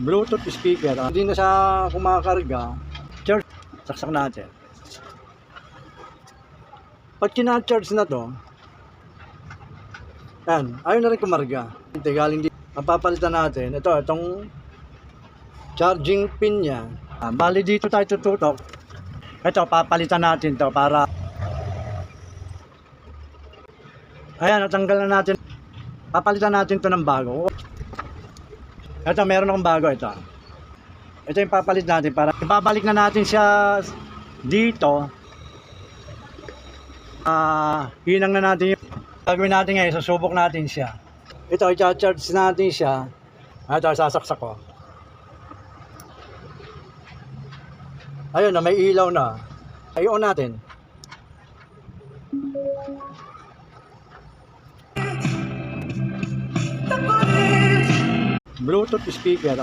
Bluetooth speaker. Hindi na siya kumakarga. Charge. Saksak natin. Pag kina-charge na to, yan, ayaw na rin kumarga. Galing dito. Ang papalitan natin, itong charging pin niya. Bali dito tayo tututok. Ito, papalitan natin to para ayan, natanggal na natin. Papalitan natin to ng bago. Ito, meron akong bago ito. Ito yung papalit natin para ibabalik na natin siya dito. Hinang na natin yung gagawin natin ngayon, susubok natin siya. Ito, i-charge natin siya. Ito, sasaksak ko. Ayun na, may ilaw na. I-on natin. Bluetooth speaker.